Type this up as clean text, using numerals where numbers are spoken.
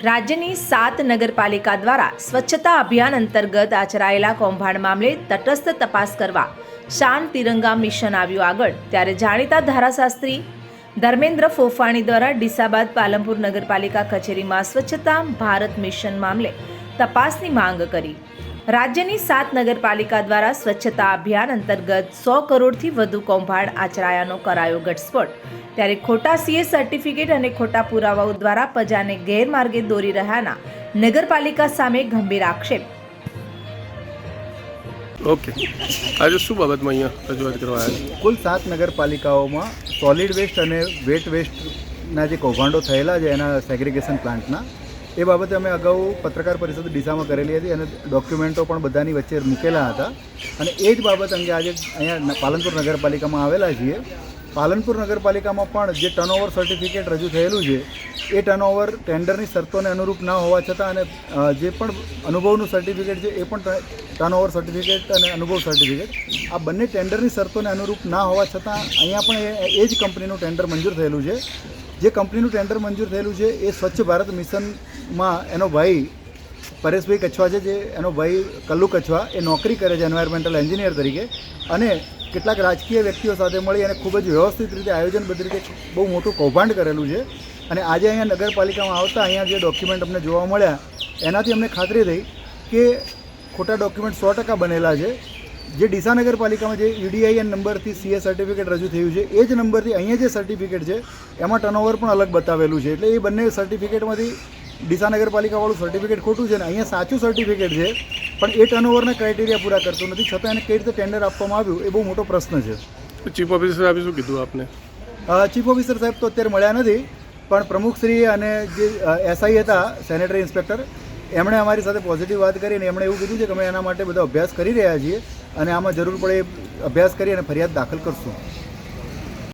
રાજ્યની 7 નગરપાલિકા દ્વારા સ્વચ્છતા અભિયાન અંતર્ગત આચરાયેલા કૌભાંડ મામલે તટસ્થ તપાસ કરવા શાન તિરંગા મિશન આવ્યું આગળ। ત્યારે જાણીતા ધારાશાસ્ત્રી ધર્મેન્દ્ર ફોફાણી દ્વારા ડીસાબાદ પાલનપુર નગરપાલિકા કચેરીમાં સ્વચ્છતા ભારત મિશન મામલે તપાસની માંગ કરી। રાજ્યની 7 નગરપાલિકા દ્વારા સ્વચ્છતા અભિયાન અંતર્ગત 100 કરોડથી વધુ કૌભાંડ આચરાયાનો કરાયો ઘટસ્ફોટ। ત્યારે ખોટા સીએ સર્ટિફિકેટ અને ખોટા પુરાવાઓ દ્વારા પ્રજાને ગેરમાર્ગે દોરી રહ્યાના નગરપાલિકા સામે ગંભીર આક્ષેપ। ઓકે, આજે શું બાબતમાં અહીંયા રજૂઆત કરવા આવ્યા? કુલ 7 નગરપાલિકાઓમાં સોલિડ વેસ્ટ અને વેટ વેસ્ટના જે કૌભાંડો થયેલા છે એના સેગ્રિગેશન પ્લાન્ટના એ બાબતે અમે અગાઉ પત્રકાર પરિષદ ડીસામાં કરેલી હતી અને ડોક્યુમેન્ટો પણ બધાની વચ્ચે મૂકેલા હતા અને એ જ બાબત અંગે આજે અહીંયા પાલનપુર નગરપાલિકામાં આવેલા છીએ। પાલનપુર નગરપાલિકામાં પણ જે ટર્નઓવર સર્ટિફિકેટ રજૂ થયેલું છે એ ટર્નઓવર ટેન્ડરની શરતોને અનુરૂપ ના હોવા છતાં અને જે પણ અનુભવનું સર્ટિફિકેટ છે એ પણ ટર્નઓવર સર્ટિફિકેટ અને અનુભવ સર્ટિફિકેટ આ બંને ટેન્ડરની શરતોને અનુરૂપ ના હોવા છતાં અહીંયા પણ એ જ કંપનીનું ટેન્ડર મંજૂર થયેલું છે। જે કંપનીનું ટેન્ડર મંજૂર થયેલું છે એ સ્વચ્છ ભારત મિશનમાં એનો ભાઈ પરેશભાઈ કચ્છવા છે, જે એનો ભાઈ કલ્લુ કચ્છવા એ નોકરી કરે છે એન્વાયરમેન્ટલ એન્જિનિયર તરીકે અને કેટલાક રાજકીય વ્યક્તિઓ સાથે મળી અને ખૂબ જ વ્યવસ્થિત રીતે આયોજનબદ્ધ રીતે બહુ મોટું કૌભાંડ કરેલું છે। અને આજે અહીંયા નગરપાલિકામાં આવતા અહીંયા જે ડોક્યુમેન્ટ અમને જોવા મળ્યા એનાથી અમને ખાતરી થઈ કે ખોટા ડોક્યુમેન્ટ 100% બનેલા છે। જે ડીસા નગરપાલિકામાં જે યુડીઆઈએન નંબરથી સીએ સર્ટિફિકેટ રજૂ થયું છે એ જ નંબરથી અહીંયા જે સર્ટિફિકેટ છે એમાં ટર્નઓવર પણ અલગ બતાવેલું છે, એટલે એ બંને સર્ટિફિકેટમાંથી ડીસા નગરપાલિકાવાળું સર્ટિફિકેટ ખોટું છે ને અહીંયા સાચું સર્ટિફિકેટ છે પણ એ ટર્નઓવરના ક્રાઇટેરિયા પૂરા કરતું નથી, છતાં એને કઈ રીતે ટેન્ડર આપવામાં આવ્યું એ બહુ મોટો પ્રશ્ન છે। ચીફ ઓફિસર સાહેબે શું કીધું આપને? ચીફ ઓફિસર સાહેબ તો અત્યારે મળ્યા નથી, પણ પ્રમુખશ્રી અને જે એસઆઈ હતા સેનેટરી ઇન્સ્પેક્ટર એમણે અમારી સાથે પોઝિટિવ વાત કરીને એમણે એવું કીધું છે કે અમે એના માટે બધો અભ્યાસ કરી રહ્યા છીએ અને આમાં જરૂર પડે અભ્યાસ કરી અને ફરિયાદ દાખલ કરશું।